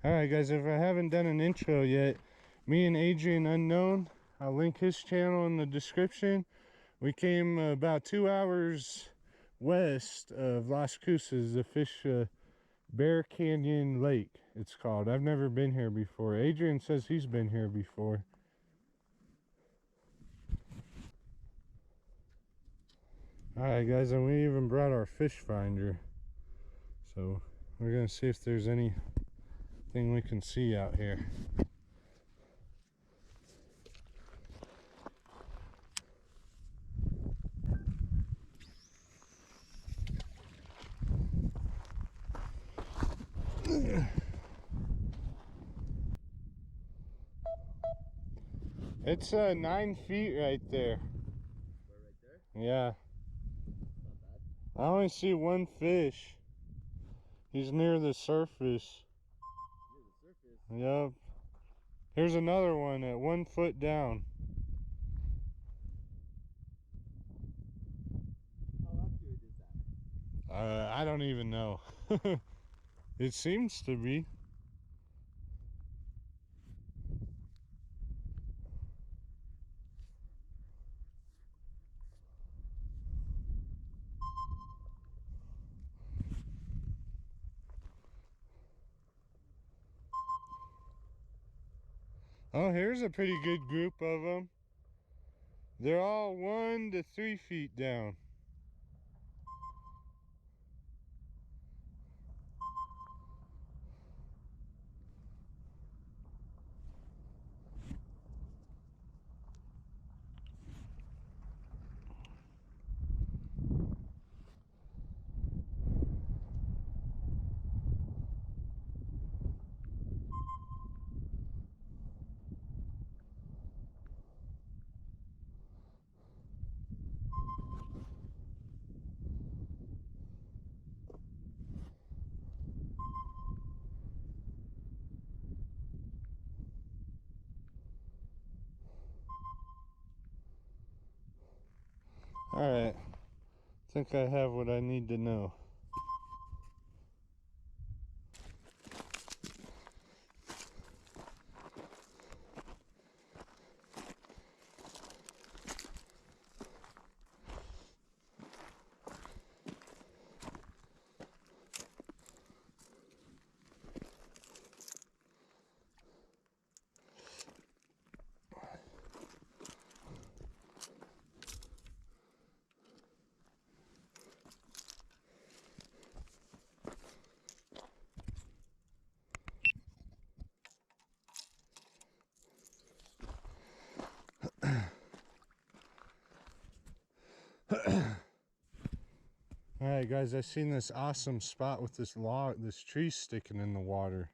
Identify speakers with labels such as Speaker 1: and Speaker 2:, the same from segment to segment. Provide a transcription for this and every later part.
Speaker 1: Alright guys, if I haven't done an intro yet, me and Adrian Unknown, I'll link his channel in the description. We came about 2 hours west of Las Cruces to fish Bear Canyon Lake, it's called. I've never been here before. Adrian says he's been here before. Alright guys, and we even brought our fish finder. So we're gonna see if there's anything we can see out here. It's 9 feet right there.
Speaker 2: Where, right there?
Speaker 1: Yeah.
Speaker 2: Not bad.
Speaker 1: I only see one fish. He's near the surface.
Speaker 2: Near the surface.
Speaker 1: Yep. Here's another one at 1 foot down.
Speaker 2: How accurate is that?
Speaker 1: I don't even know. It seems to be. Oh, here's a pretty good group of them. They're all 1 to 3 feet down. Alright, I think I have what I need to know. Alright guys, I seen this awesome spot with this tree sticking in the water.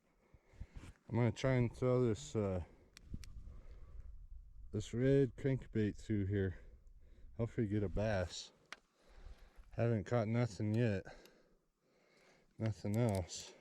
Speaker 1: I'm gonna try and throw this red crankbait through here. Hopefully get a bass. Haven't caught nothing yet. Nothing else.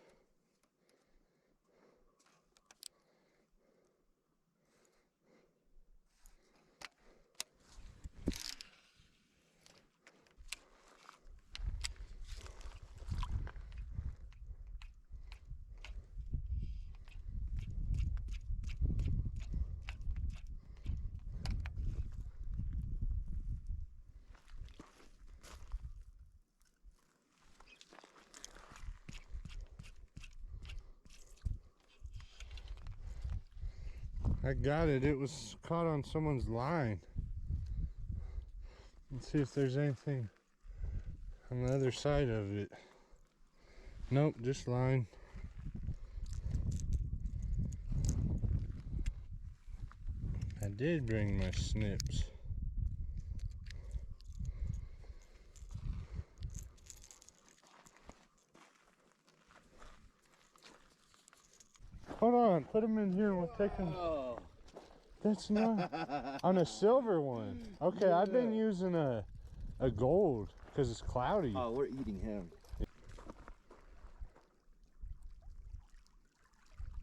Speaker 1: I got it. It was caught on someone's line. Let's see if there's anything on the other side of it. Nope, just line. I did bring my snips. Hold on, put them in here and we'll take them.
Speaker 2: Oh.
Speaker 1: That's not on a silver one. Okay, yeah. I've been using a gold because it's cloudy.
Speaker 2: Oh, we're eating him.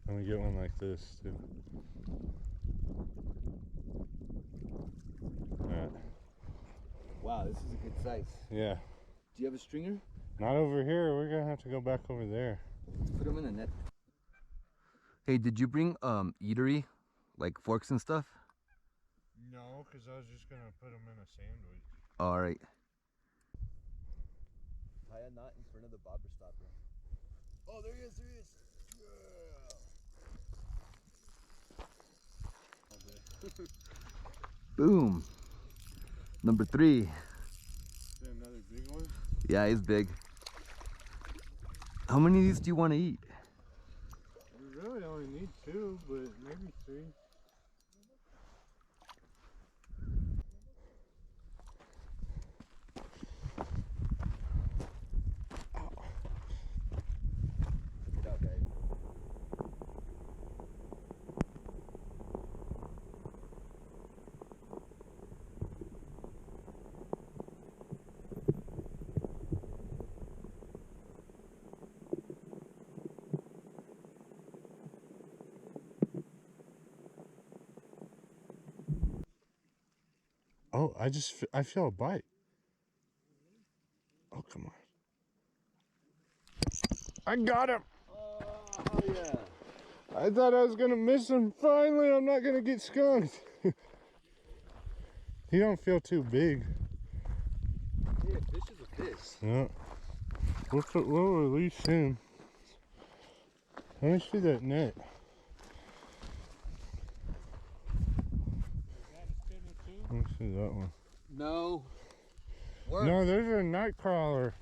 Speaker 1: And we get one like this too. Alright.
Speaker 2: Wow, this is a good size.
Speaker 1: Yeah.
Speaker 2: Do you have a stringer?
Speaker 1: Not over here. We're gonna have to go back over there.
Speaker 2: Let's put him in the net. Hey, did you bring eatery, like forks and stuff?
Speaker 1: No, because I was just going to put them in a sandwich.
Speaker 2: All right. Tie a knot in front of the bobber stopper. Oh, there he is, there he is. Yeah. Boom. Number 3.
Speaker 1: Is that another big one?
Speaker 2: Yeah, he's big. How many of these do you want to eat?
Speaker 1: We really only need 2, but maybe 3.
Speaker 2: Get out, guys.
Speaker 1: Oh, I feel a bite. Oh, come on. I got him.
Speaker 2: Oh, yeah.
Speaker 1: I thought I was going to miss him. Finally, I'm not going to get skunked. He don't feel too big.
Speaker 2: Hey, a fish is a fish.
Speaker 1: Yeah. We'll release him. Let me see that net. Let me see that one.
Speaker 2: No.
Speaker 1: No, there's a night crawler.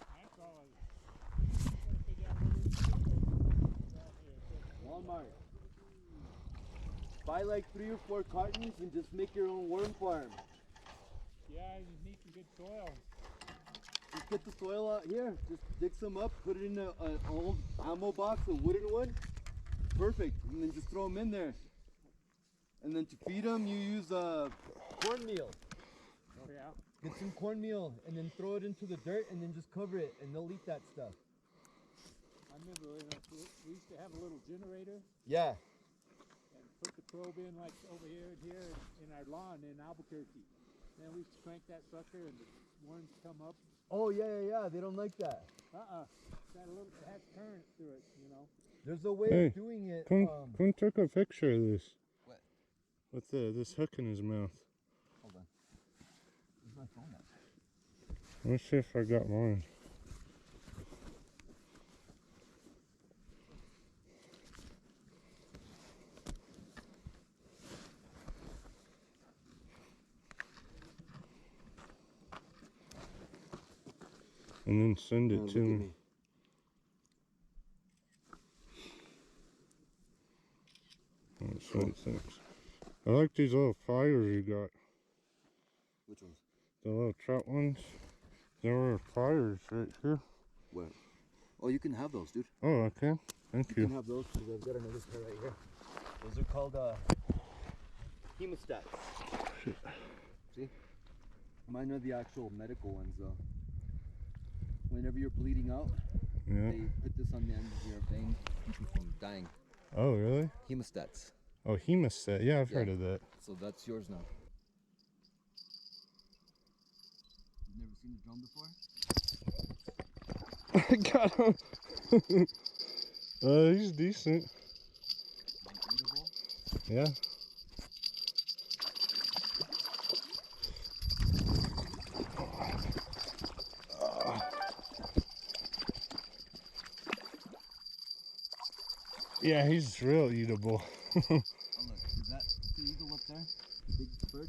Speaker 2: Walmart. Buy like 3 or 4 cartons and just make your own worm farm.
Speaker 3: Yeah, you need some good soil.
Speaker 2: Just get the soil out here. Just dig some up, put it in an old ammo box, a wooden one. Perfect. And then just throw them in there. And then to feed them, you use cornmeal.
Speaker 3: Oh, yeah.
Speaker 2: Get some cornmeal and then throw it into the dirt and then just cover it and they'll eat that stuff.
Speaker 3: I remember we used to have a little generator
Speaker 2: Yeah.
Speaker 3: and put the probe in like over here and here in our lawn in Albuquerque. Then we used to crank that sucker and the worms come up.
Speaker 2: Oh, yeah. They don't like that.
Speaker 3: It has current through it, you know.
Speaker 2: There's a way
Speaker 1: Hey,
Speaker 2: of doing it.
Speaker 1: Kun took a picture of this.
Speaker 2: What?
Speaker 1: With this hook in his mouth.
Speaker 2: Hold on. Where's my phone at?
Speaker 1: Let me see if I got mine. And then send it to me. That's what it thinks. I like these little pliers you got.
Speaker 2: Which ones?
Speaker 1: The little trout ones. There were pliers right here.
Speaker 2: Where? Oh, you can have those, dude.
Speaker 1: Oh, okay. Thank
Speaker 2: You
Speaker 1: you.
Speaker 2: can have those because I've got another pair right here. Those are called hemostats. See? Mine are the actual medical ones though. Whenever you're bleeding out,
Speaker 1: Yeah.
Speaker 2: they put this on the end of your vein to keep you from dying.
Speaker 1: Oh, really?
Speaker 2: Hemostats.
Speaker 1: Oh, hemostat. Yeah, I've
Speaker 2: Yeah.
Speaker 1: heard of that.
Speaker 2: So that's yours now. You've never seen a drum before?
Speaker 1: I got him. He's decent.
Speaker 2: Eatable?
Speaker 1: Yeah. Yeah, he's real eatable.
Speaker 2: Oh look, is that the eagle up there? The big bird?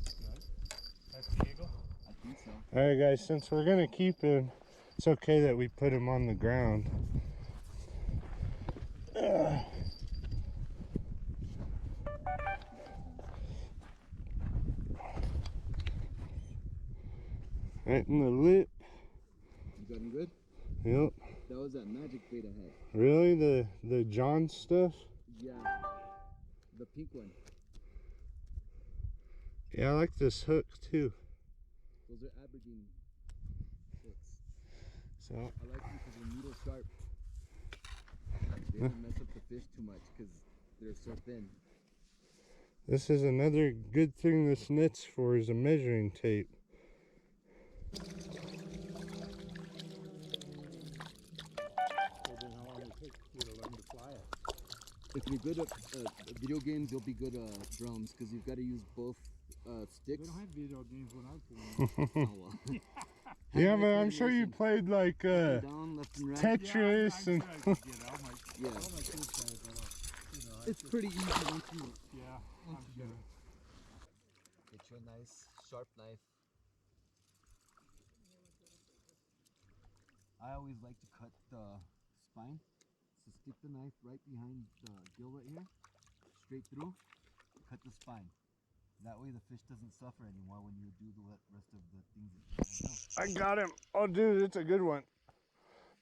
Speaker 3: That's the eagle.
Speaker 2: I think so.
Speaker 1: Alright guys, since we're gonna keep him, it's okay that we put him on the ground. Right in the lip.
Speaker 2: You got him good?
Speaker 1: Yep.
Speaker 2: That was that magic bait I had.
Speaker 1: Really? The John stuff?
Speaker 2: Yeah. The pink one.
Speaker 1: Yeah, I like this hook too.
Speaker 2: Those are Aberdeen hooks.
Speaker 1: So
Speaker 2: I like them because they're needle sharp. They don't mess up the fish too much because they're so thin.
Speaker 1: this is another good thing this net's for, is a measuring tape.
Speaker 3: So then how long it take you to learn to fly it?
Speaker 2: if you're good at video games, you'll be good at drums because you've got to use both
Speaker 3: They
Speaker 2: sticks.
Speaker 3: don't have video games when I was born.
Speaker 2: Oh, well.
Speaker 1: Yeah,
Speaker 2: Hand-eye
Speaker 1: man, I'm sure you
Speaker 2: coordination.
Speaker 1: played like
Speaker 2: Up and down, left and right.
Speaker 1: Tetris and
Speaker 2: Yeah. It's pretty easy once you
Speaker 3: Yeah,
Speaker 2: once
Speaker 3: I'm
Speaker 2: you get
Speaker 3: sure.
Speaker 2: it. Get you a nice sharp knife. I always like to cut the spine. So stick the knife right behind the gill right here, straight through, cut the spine. That way the fish doesn't suffer anymore when you do the rest of the things that you do.
Speaker 1: I got him. Oh, dude, it's a good one.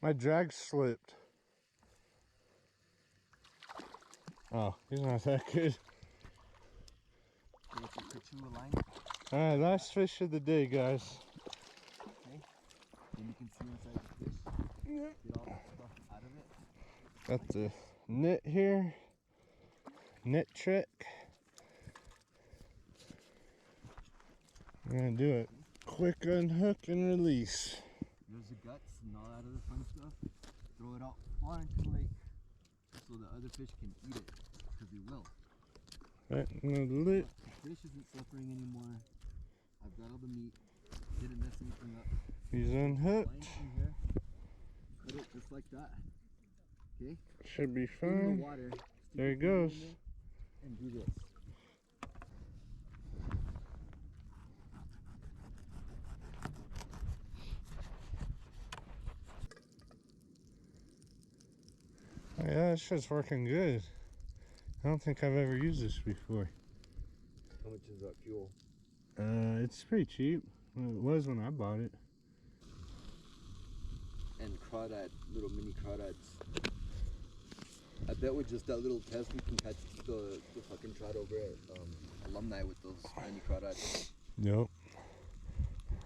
Speaker 1: My drag slipped. Oh, he's not that good.
Speaker 2: Okay, so cut you a line,
Speaker 1: All right, last fish of the day, guys.
Speaker 2: okay? Then you can see inside the fish. Get all that stuff out of it.
Speaker 1: Got the net here. Net trick. I'm gonna do it. Quick unhook and release.
Speaker 2: There's the guts and all that other fun stuff. Throw it out far into the lake so the other fish can eat it, because they will.
Speaker 1: Right in the lip.
Speaker 2: The fish isn't suffering anymore. I've got all the meat. Didn't mess anything up.
Speaker 1: He's
Speaker 2: Line
Speaker 1: unhooked.
Speaker 2: in here. Cut it just like that. Okay?
Speaker 1: Should be
Speaker 2: In
Speaker 1: fine.
Speaker 2: the water. Stick
Speaker 1: There he
Speaker 2: your finger in
Speaker 1: goes.
Speaker 2: there And do this.
Speaker 1: Oh, yeah, that shit's working good. I don't think I've ever used this before.
Speaker 2: How much is that fuel?
Speaker 1: It's pretty cheap. Well, it was when I bought it.
Speaker 2: And crawdad, little mini crawdads. I bet with just that little test we can catch the fucking trout over at Alumni with those mini crawdads.
Speaker 1: Yep.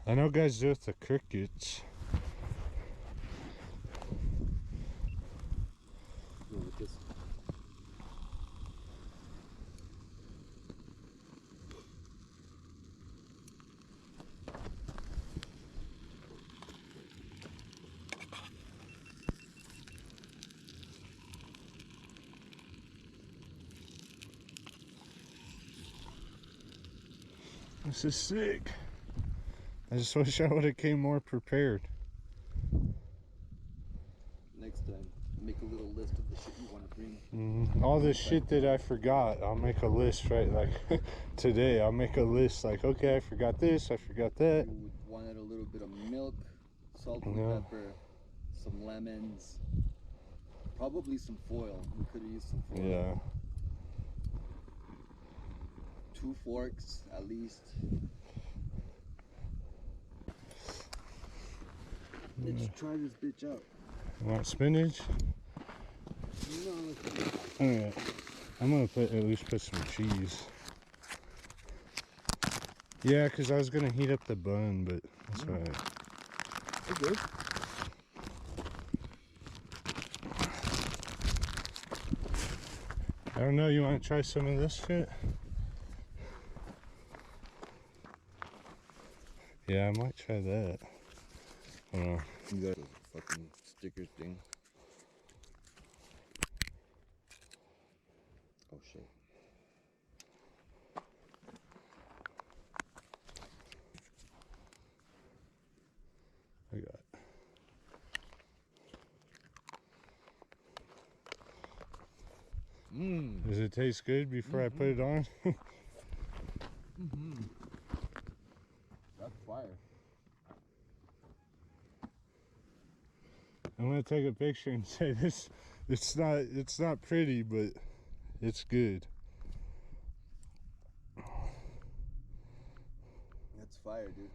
Speaker 1: I know guys do it with the crickets.
Speaker 2: No, with this.
Speaker 1: This is sick. I just wish I would have came more prepared.
Speaker 2: Next time, make a little list of the shit you want to bring.
Speaker 1: All this shit that I forgot, I'll make a list, right? Like today, I'll make a list like, okay, I forgot this, I forgot that.
Speaker 2: You would wanted a little bit of milk, salt and
Speaker 1: Yeah.
Speaker 2: pepper, some lemons, probably some foil. We could have used some foil.
Speaker 1: Yeah.
Speaker 2: 2 forks at least. Let's try this bitch out.
Speaker 1: You want spinach?
Speaker 2: No, let's
Speaker 1: Alright. I'm gonna at least put some cheese. Yeah, because I was gonna heat up the bun, but that's alright.
Speaker 2: It's good.
Speaker 1: I don't know, you want to try some of this shit? Yeah, I might try that. Hold on.
Speaker 2: You got a fucking sticker thing. Oh shit.
Speaker 1: I got it.
Speaker 2: Mmm.
Speaker 1: Does it taste good before I put it on?
Speaker 2: Mm-hmm. That's fire.
Speaker 1: I'm gonna take a picture and say this. It's not pretty, but it's good.
Speaker 2: That's fire, dude.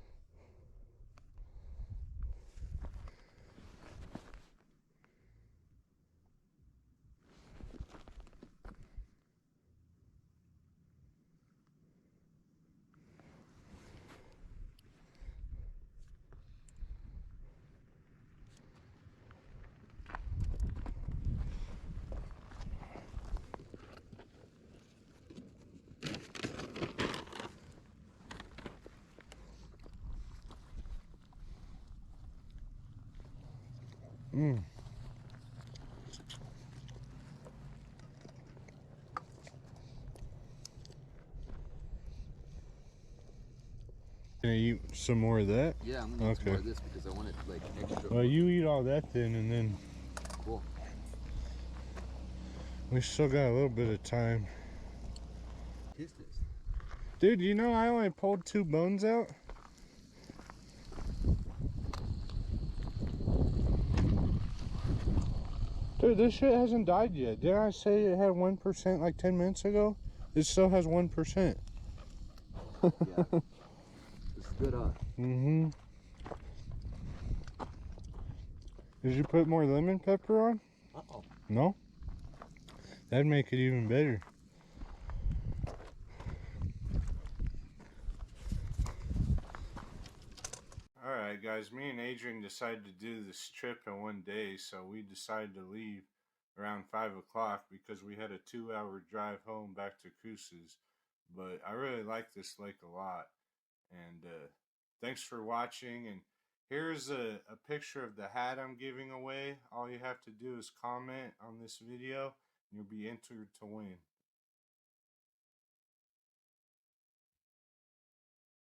Speaker 1: Gonna eat some more of that?
Speaker 2: Yeah, I'm gonna eat some
Speaker 1: Okay.
Speaker 2: more of this because I want it like extra.
Speaker 1: Well, you eat all that then, and then
Speaker 2: Cool.
Speaker 1: we still got a little bit of time.
Speaker 2: Taste this.
Speaker 1: Dude, you know I only pulled 2 bones out? Dude, this shit hasn't died yet. Didn't I say it had 1% like 10 minutes ago? It still has 1%.
Speaker 2: Yeah. This is good, huh?
Speaker 1: Mm-hmm. Did you put more lemon pepper on?
Speaker 2: Uh-oh.
Speaker 1: No? That'd make it even better. Alright guys, me and Adrian decided to do this trip in one day, so we decided to leave around 5 o'clock because we had a 2-hour drive home back to Cruces. But I really like this lake a lot. And thanks for watching. And here's a picture of the hat I'm giving away. All you have to do is comment on this video and you'll be entered to win.